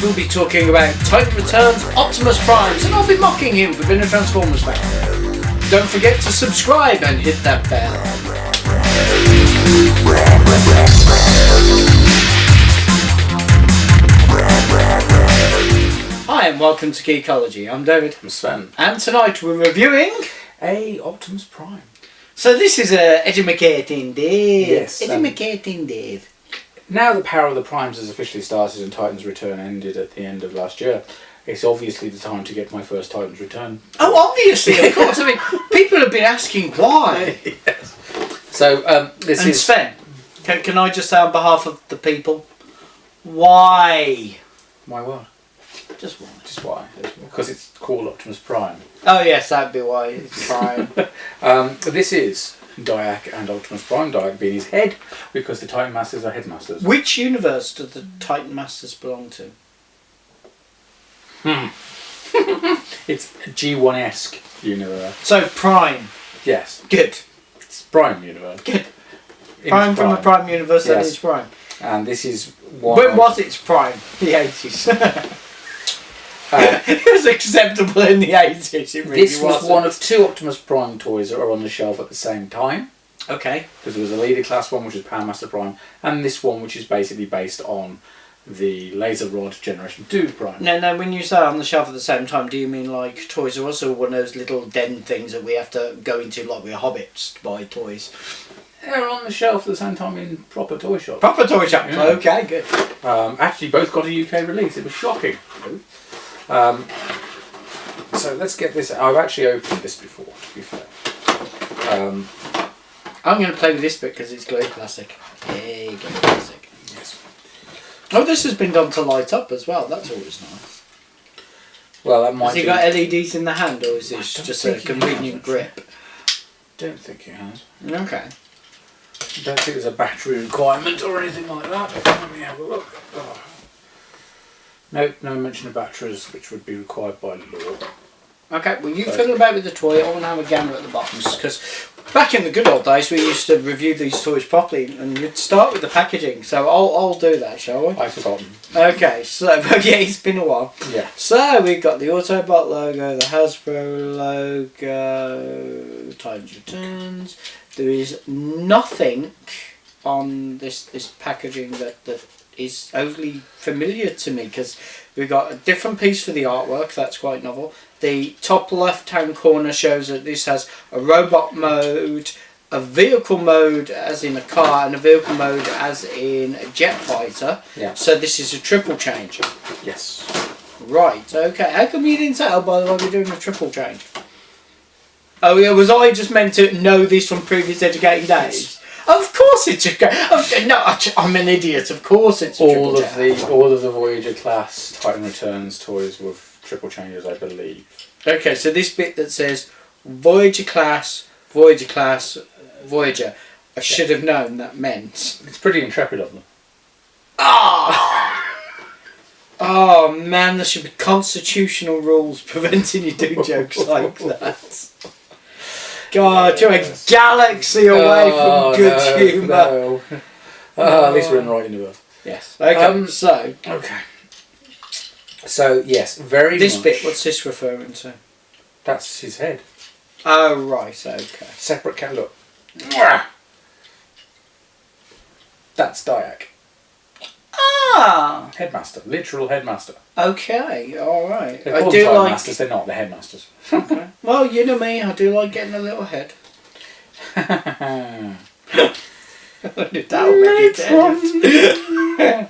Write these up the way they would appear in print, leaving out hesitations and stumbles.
we'll be talking about Titan Returns, Optimus Primes, and I'll be mocking him for being a Transformers fan. Don't forget to subscribe and hit that bell. Hi and welcome to Geekology. I'm David. I'm Sven. And tonight we're reviewing a Optimus Prime. So this is educating Dave. Yes. Educating Dave. Now the power of the Primes has officially started and Titan's Return ended at the end of last year. It's obviously the time to get my first Titan's Return. Oh, obviously, of course. I mean, people have been asking why. Yes. So this is Sven. Can I just say on behalf of the people, why? Why what? Just why? Just why? Because it's called Optimus Prime. Oh yes, that'd be why. It's Prime. This is Diac and Optimus Prime. Diac being his head, because the Titan Masters are headmasters. Which universe do the Titan Masters belong to? It's a G1-esque universe. So Prime. Yes. Good. It's Prime universe. Good. Prime from the Prime universe, yes. That is Prime. And this is one. When was its Prime? The 80s. It was acceptable in the 80s. It really This was wasn't. one of two Optimus Prime toys that are on the shelf at the same time. Okay. Because there was a leader class one, which is Power Master Prime, and this one, which is basically based on the Laser Rod Generation 2 Prime. No, when you say on the shelf at the same time, do you mean like Toys R Us or one of those little den things that we have to go into like we're hobbits to buy toys? They're on the shelf at the same time in proper toy shops. Proper toy shop. Yeah. Okay, good. Actually, both got a UK release. It was shocking. So let's get this. I've actually opened this before, to be fair. I'm going to play with this bit because it's Glow Classic. Hey, Glow Classic. Yes. Oh, this has been done to light up as well. That's always nice. Well, that might. Has he got LEDs in the hand, or is it just a think he convenient has, grip? Don't think it has. Okay. I don't think there's a battery requirement or anything like that. Let me have a look. Oh. No mention of batteries, which would be required by law. Okay, well you fiddle about with the toy. I want to have a gander at the bottoms, because back in the good old days we used to review these toys properly and we'd start with the packaging. So I'll do that, shall we? I've forgotten. Okay, so yeah, it's been a while. Yeah. So we've got the Autobot logo, the Hasbro logo, Titan's Returns. There is nothing on this packaging that is overly familiar to me, because we've got a different piece for the artwork. That's quite novel. The top left hand corner shows that this has a robot mode, a vehicle mode as in a car, and a vehicle mode as in a jet fighter. Yeah. So this is a triple change. Yes. Right, okay. How come you didn't say, oh, by the way, we're doing a triple change? Oh, yeah, was I just meant to know this from previous educating days? Of course it's a... No, I'm an idiot. Of course it's a triple change. All of the Voyager class Titan Returns toys were triple changes, I believe. Okay, so this bit that says Voyager class, Voyager, I should have known that meant... It's pretty intrepid of them. Oh man, there should be constitutional rules preventing you doing jokes like that. God, you're a galaxy away from good humour. No. At least we're in the right universe. Yes. Okay. So yes, very this much. bit. What's this referring to? That's his head. Oh right. Okay. Separate cat. Look. That's Diac. Ah. Headmaster. Literal headmaster. Okay. All right. They're I called do Titan like. Masters. They're not. They're headmasters. Okay. Well, you know me. I do like getting a little head. That'll make it.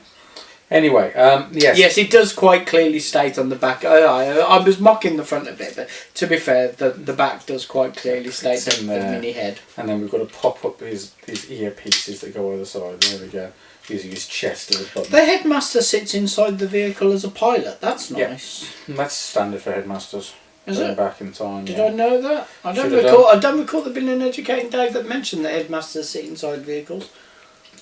Anyway, yes. Yes, it does quite clearly state on the back. I was mocking the front a bit, but to be fair, the back does quite clearly state the mini head. And then we've got to pop up his earpieces that go either side. There we go. Using his chest as a button. The headmaster sits inside the vehicle as a pilot. That's nice. Yeah. That's standard for headmasters. Is it? Back in time. Did I know that? I don't recall there being an educating day that mentioned that headmasters sit inside vehicles.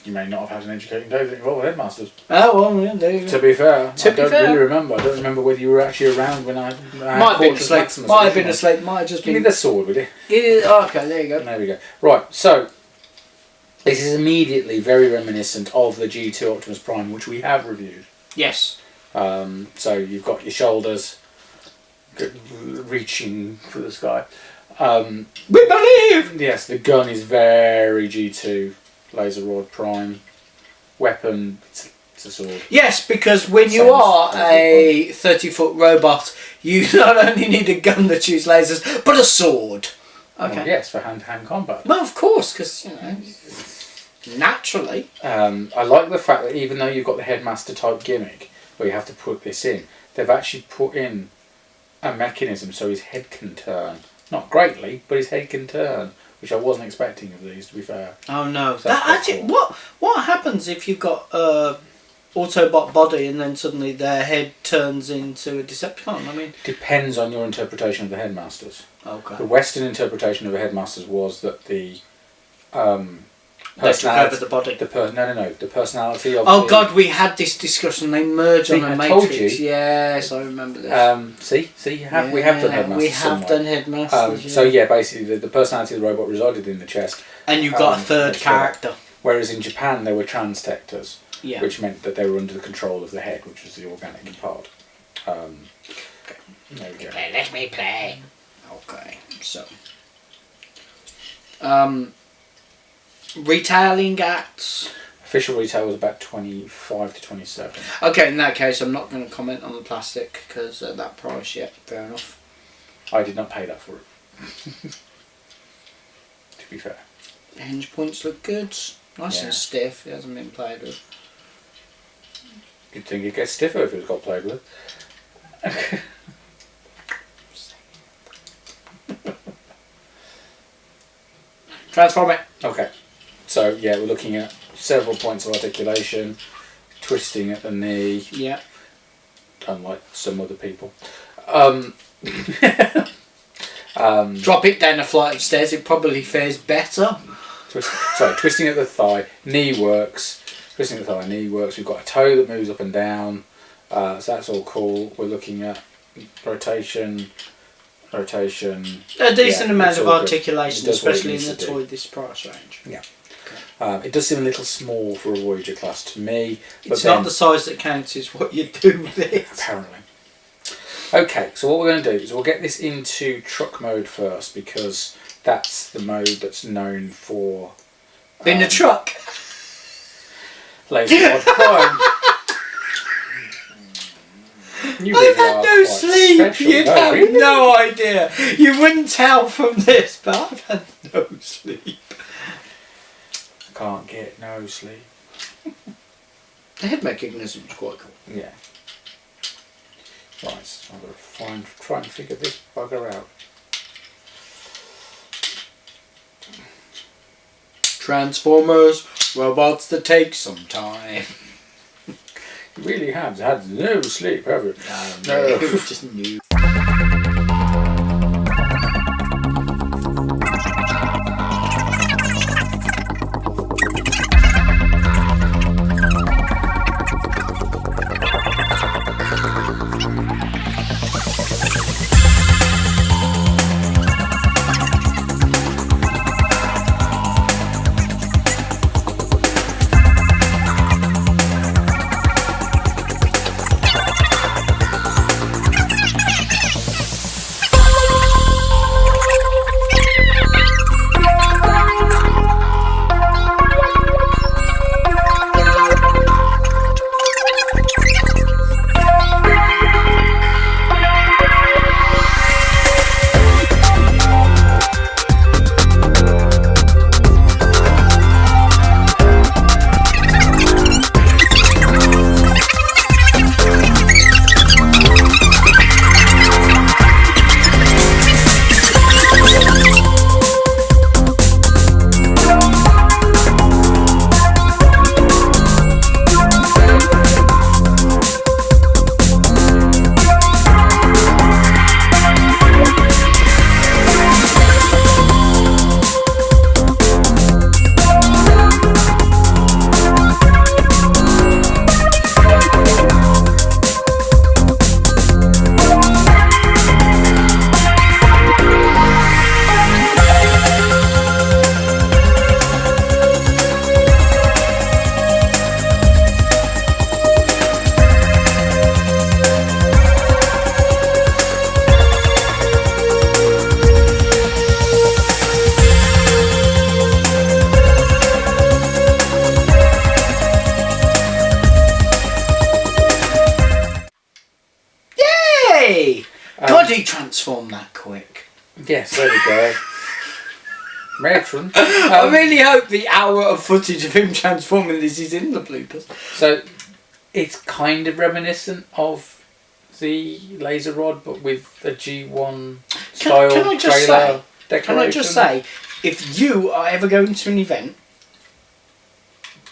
You may not have had an educating day that involved headmasters. Oh well, yeah, there you go. To be fair, I don't really remember. I don't remember whether you were actually around when I might have been asleep. Might have been asleep. Might have just been. Give me the sword, will you? Yeah, okay, there you go. There we go. Right, so this is immediately very reminiscent of the G2 Optimus Prime, which we have reviewed. Yes. So you've got your shoulders reaching for the sky. We believe! Yes, the gun is very G2 laser rod prime. Weapon, it's a sword. Yes, because when you Same are as a 30-foot robot, you not only need a gun that shoots lasers, but a sword. Okay. Well, yes, for hand-to-hand combat. Well, of course, because, you know, naturally. I like the fact that even though you've got the headmaster type gimmick where you have to put this in, they've actually put in a mechanism so his head can turn. Not greatly, but his head can turn, which I wasn't expecting of these, to be fair. Oh no! So That actually, what happens if you've got a Autobot body and then suddenly their head turns into a Decepticon? I mean, Depends on your interpretation of the headmasters. okay. The Western interpretation of the headmasters was that the They took over the body. The personality of. Oh God, we had this discussion. They merged on a I Matrix. told you. Yes, I remember this. See, we have done headmasters. We have done headmasters. So yeah, basically the personality of the robot resided in the chest. And you've got a third character. Whereas in Japan there were transtectors, Yeah. which meant that they were under the control of the head, which was the organic part. There we go. Let me play. Okay, so. Retailing at. Official retail was about 25 to 27. Okay, in that case, I'm not going to comment on the plastic because at that price, yeah, fair enough. I did not pay that for it. To be fair. The hinge points look good. Nice Yeah. and stiff. It hasn't been played with. You'd think it gets stiffer if it got played with. Transform it. Okay. So yeah, we're looking at several points of articulation, twisting at the knee, Yeah. unlike some other people. Drop it down a flight of stairs. It probably fares better. Twisting at the thigh, knee works. Twisting at the thigh, knee works. We've got a toe that moves up and down, so that's all cool. We're looking at rotation. A decent amount of articulation, especially in the toy this price range. Yeah. It does seem a little small for a Voyager class to me. It's not the size that counts, it's what you do with it. Apparently. Okay, so what we're going to do is we'll get this into truck mode first because that's the mode that's known for... In the truck? Laser Rod Prime. I've had no sleep. You'd have no idea. You wouldn't tell from this, but I've had no sleep. Can't get no sleep. The head mechanism is quite cool. Yeah. Right, so I'm going to try and figure this bugger out. Transformers, robots that take some time. You really have had no sleep, have you? No, it was just new. Yes, there we go. Matron. I really hope the hour of footage of him transforming this is in the bloopers. So, it's kind of reminiscent of the laser rod, but with a G1 style can I just trailer say, decoration. Can I just say, if you are ever going to an event,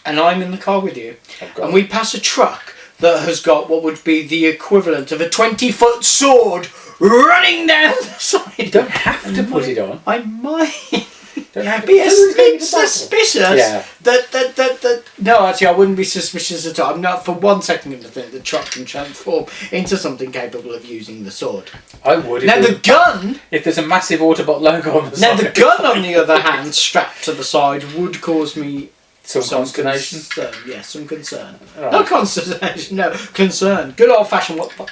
and I'm in the car with you, and we pass a truck that has got what would be the equivalent of a 20-foot sword running down the side. You don't have to put it on. I might Don't have to be a bit suspicious. Yeah. That. No, actually, I wouldn't be suspicious at all. I'm not for 1 second going to think the truck can transform into something capable of using the sword. I would. Now the gun. If there's a massive Autobot logo on the Now side. the gun, on the other hand, strapped to the side, would cause me some consternation. Yes, some concern. Right. No consternation. No concern. Good old fashioned what the fuck.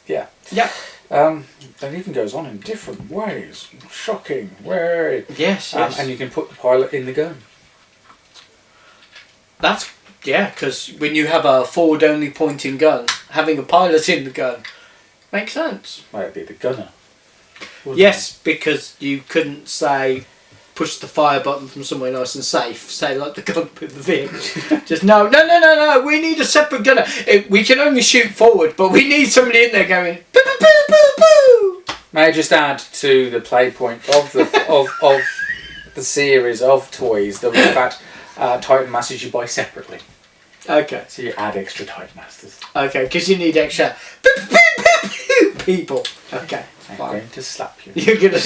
Yeah. Yeah. It even goes on in different ways. Shocking. Where? Yes. And you can put the pilot in the gun. That's because when you have a forward only pointing gun, having a pilot in the gun makes sense. Might be the gunner. Yes, because you couldn't say push the fire button from somewhere nice and safe. Say like the gun with the vehicle. Just no. We need a separate gunner. We can only shoot forward, but we need somebody in there going boo boo boo boo boo. May I just add to the play point of the of the series of toys that we've had Titan Masters you buy separately. Okay. So you add extra Titan Masters. Okay, because you need extra people. Okay. I'm Fine. going to slap you. You're gonna.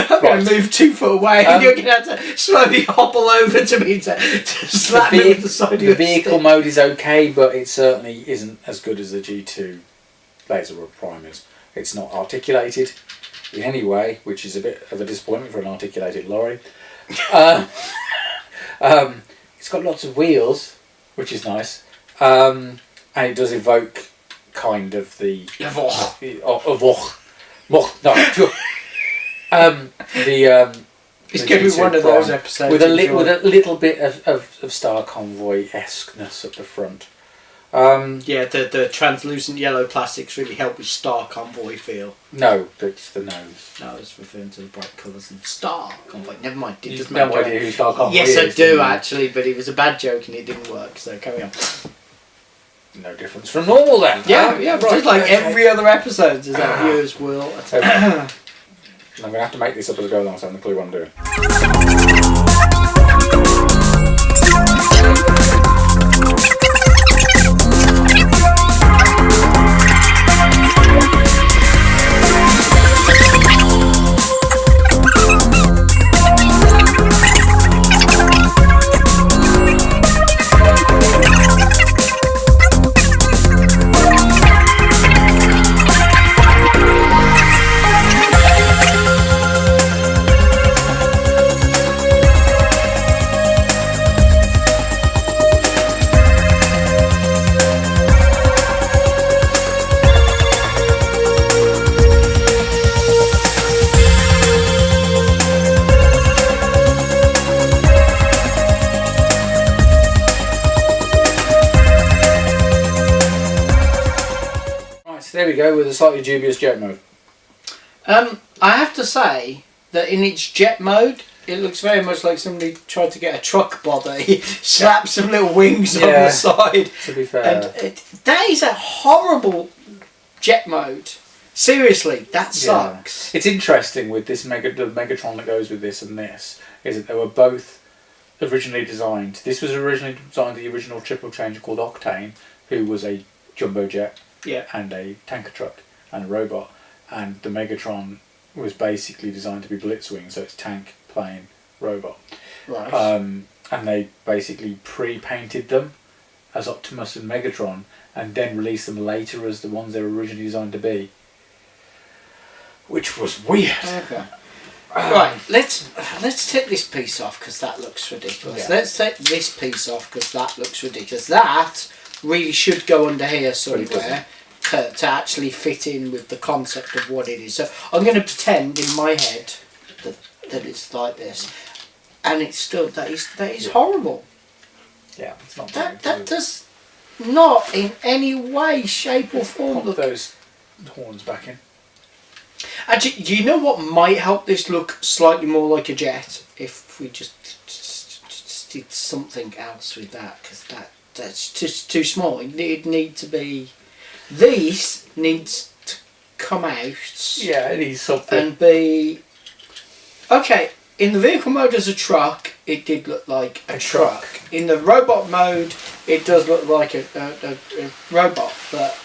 I'm gonna move 2 foot away, and you're gonna have to slowly hobble over to me to slap me with the side of your vehicle stick. mode is okay, but it certainly isn't as good as the G2 laser rod primers. It's not articulated in any way, which is a bit of a disappointment for an articulated lorry. It's got lots of wheels, which is nice, and it does evoke kind of the It's going to be one of those episodes with a little bit of Star Convoy-esqueness at the front. Yeah, the translucent yellow plastics really help with Star Convoy feel. No, it's the nose. No, it's referring to the bright colours and Star Convoy. Never mind. You have no idea who Star Convoy is. is. Yes, I do actually, but it was a bad joke and it didn't work. So carry on. No difference from normal then. Yeah, right. Just like every other episode, as our viewers will. I'm going to have to make this up as I go along, so I haven't a clue what I'm doing. There we go with a slightly dubious jet mode. I have to say that in its jet mode, it looks very much like somebody tried to get a truck body, slap some little wings on the side. To be fair, and that is a horrible jet mode. Seriously, that sucks. It's interesting with this the Megatron that goes with this and this is that they were both originally designed. This was originally designed the original triple changer called Octane, who was a jumbo jet. Yeah. And a tanker truck and a robot, and the Megatron was basically designed to be Blitzwing, so it's tank, plane, robot. Right. And they basically pre-painted them as Optimus and Megatron, and then released them later as the ones they were originally designed to be, which was weird. Okay. Right, let's take this piece off because that looks ridiculous. Yeah. Let's take this piece off because that looks ridiculous. That really should go under here somewhere to actually fit in with the concept of what it is. So I'm going to pretend in my head that it's like this, and it's still that is horrible. Yeah, it's not. That does not in any way, shape or form Pop look. those horns back in. Actually, do you know what might help this look slightly more like a jet? If we just did something else with that, because that's just too small. It'd need to be... These needs to come out... Yeah, it needs something. And be... Okay, in the vehicle mode as a truck, it did look like a truck. In the robot mode, it does look like a robot, but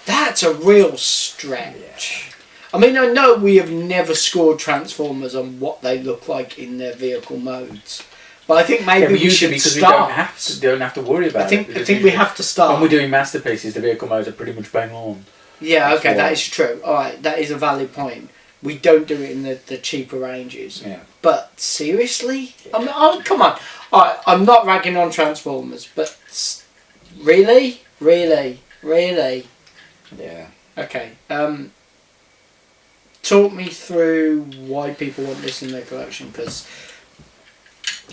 that's a real stretch. Yeah. I mean, I know we have never scored Transformers on what they look like in their vehicle modes, but I think maybe we should because start. We don't have to worry about it. I think we have to start. When we're doing masterpieces, the vehicle modes are pretty much bang on. Yeah, okay, that is true. All right, that is a valid point. We don't do it in the cheaper ranges. Yeah. But seriously? Yeah. Come on. All right, I'm not ragging on Transformers, but really? Yeah. Okay. Talk me through why people want this in their collection, because...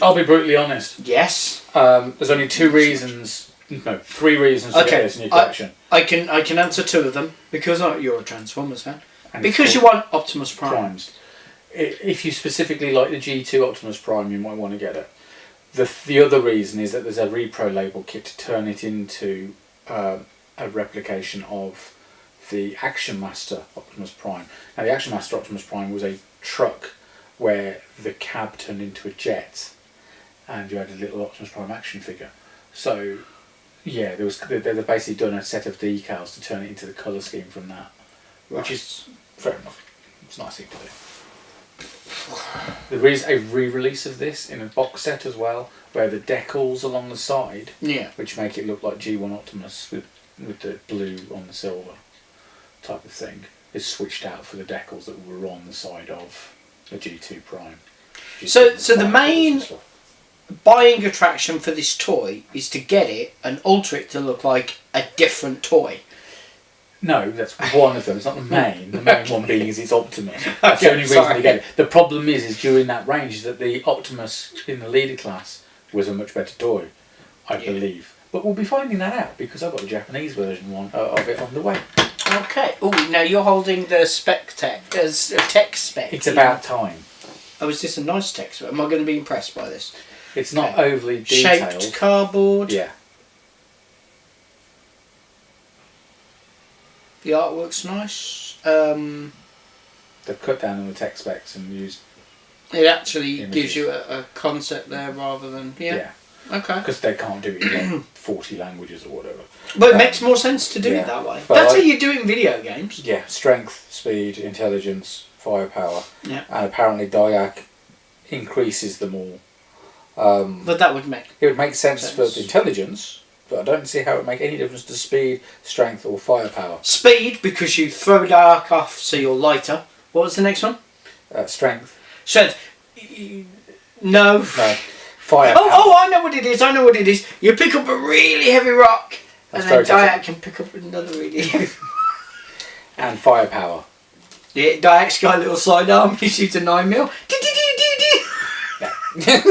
I'll be brutally honest. Yes. There's only 3 reasons to get this in your collection. I can answer 2 of them, because you're a Transformers fan. And because you want Optimus Primes. If you specifically like the G2 Optimus Prime, you might want to get it. The other reason is that there's a repro label kit to turn it into a replication of the Action Master Optimus Prime. Now, the Action Master Optimus Prime was a truck where the cab turned into a jet, and you had a little Optimus Prime action figure. So, yeah, they've basically done a set of decals to turn it into the colour scheme from that, which is fair enough. It's a nice thing to do. There is a re-release of this in a box set as well, where the decals along the side, which make it look like G1 Optimus with the blue on the silver type of thing, is switched out for the decals that were on the side of the G2 Prime. So the main buying attraction for this toy is to get it and alter it to look like a different toy. No, that's one of them. It's not the main. The main one being is it's Optimus. That's the only reason to get it. The problem is during that range is that the Optimus in the leader class was a much better toy, I believe. But we'll be finding that out because I've got the Japanese version of it on the way. Okay. Oh, now you're holding the tech spec. It's about time. Oh, is this a nice tech spec? Am I going to be impressed by this? It's not overly detailed. Shaped cardboard. Yeah. The artwork's nice. They've cut down on the tech specs and used... It actually images. Gives you a concept there rather than... Yeah. Okay. Because they can't do it in 40 languages or whatever. But it makes more sense to do it that way. But that's how you do it in video games. Yeah. Strength, speed, intelligence, firepower. Yeah. And apparently Diac increases them all. But that would make... It would make sense for the intelligence... But I don't see how it would make any difference to speed, strength or firepower. Speed, because you throw Diac off so you're lighter. What was the next one? Strength. Strength. No. Firepower. Oh, I know what it is. You pick up a really heavy rock and then Diac can pick up another really heavy And firepower. Yeah, Diac's got a little sidearm. He shoots a 9mm. Yeah.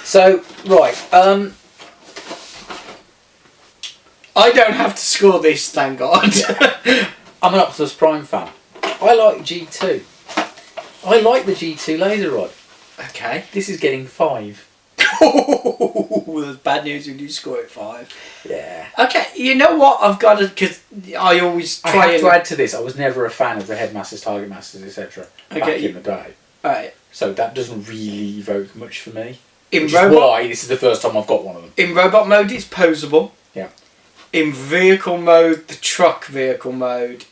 So, right. I don't have to score this, thank God. I'm an Optimus Prime fan. I like G2. I like the G2 laser rod. Okay. This is getting 5. Well, there's bad news when you score it 5. Yeah. Okay, you know what? I've got to... Because I always try I have to add to this, I was never a fan of the Headmasters, Target Masters, etc. back in the day. Right. So that doesn't really evoke much for me. Which is why this is the first time I've got one of them. In robot mode, it's posable. Yeah. In vehicle mode, the truck vehicle mode,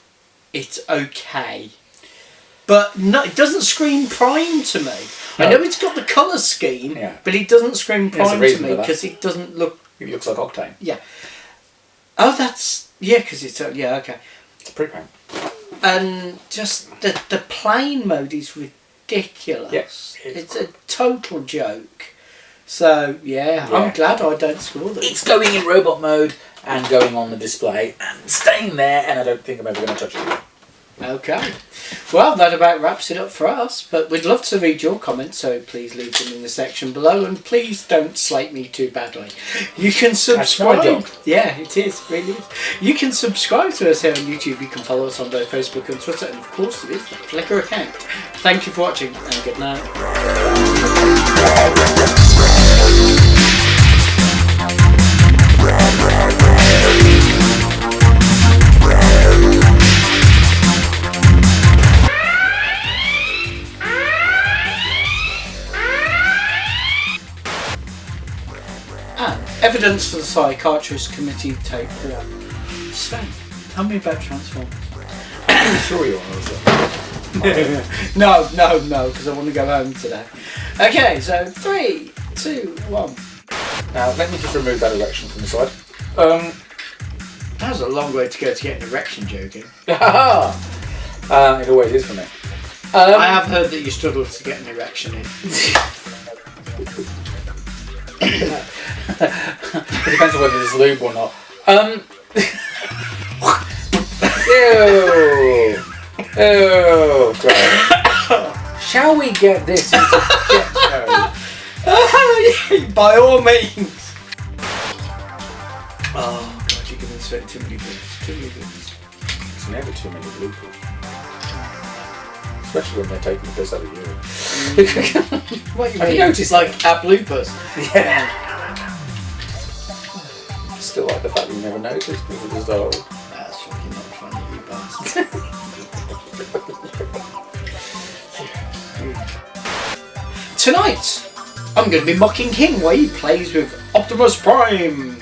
it's okay. But no, it doesn't scream Prime to me. No. I know it's got the colour scheme, but it doesn't scream Prime to me because it doesn't look... It looks like Octane. Yeah. Oh, that's... Yeah, because it's... Yeah, okay. It's a pre-print. And just the plane mode is ridiculous. Yes. It's a total joke. So, yeah, I'm glad I don't score this. It's going in robot mode and going on the display and staying there, and I don't think I'm ever going to touch it again. Okay. Well, that about wraps it up for us, but we'd love to read your comments, so please leave them in the section below, and please don't slate me too badly. You can subscribe. That's my job. Yeah, it is, really is. You can subscribe to us here on YouTube. You can follow us on both Facebook and Twitter, and of course it is the Flickr account. Thank you for watching, and good night. Evidence for the Psychiatrist Committee Tape 1. Sven, tell me about Transformers. I'm sure you are. No, because I want to go home today. Okay, so 3, 2, 1. Now, let me just remove that erection from the side. That was a long way to go to get an erection, joking. It always is for me. I have heard that you struggled to get an erection in. It depends on whether there's lube or not. Ew, great. Shall we get this into jet code? By all means. Oh God, you're giving Sven too many boots. Too many boots. It's never too many bloopers. Especially when they're taking the piss out of you. What you Have mean? you noticed like our bloopers? Yeah. Still like the fact that you never noticed because it's old. That's fucking not funny, you bastard. Tonight, I'm going to be mocking him while he plays with Optimus Prime.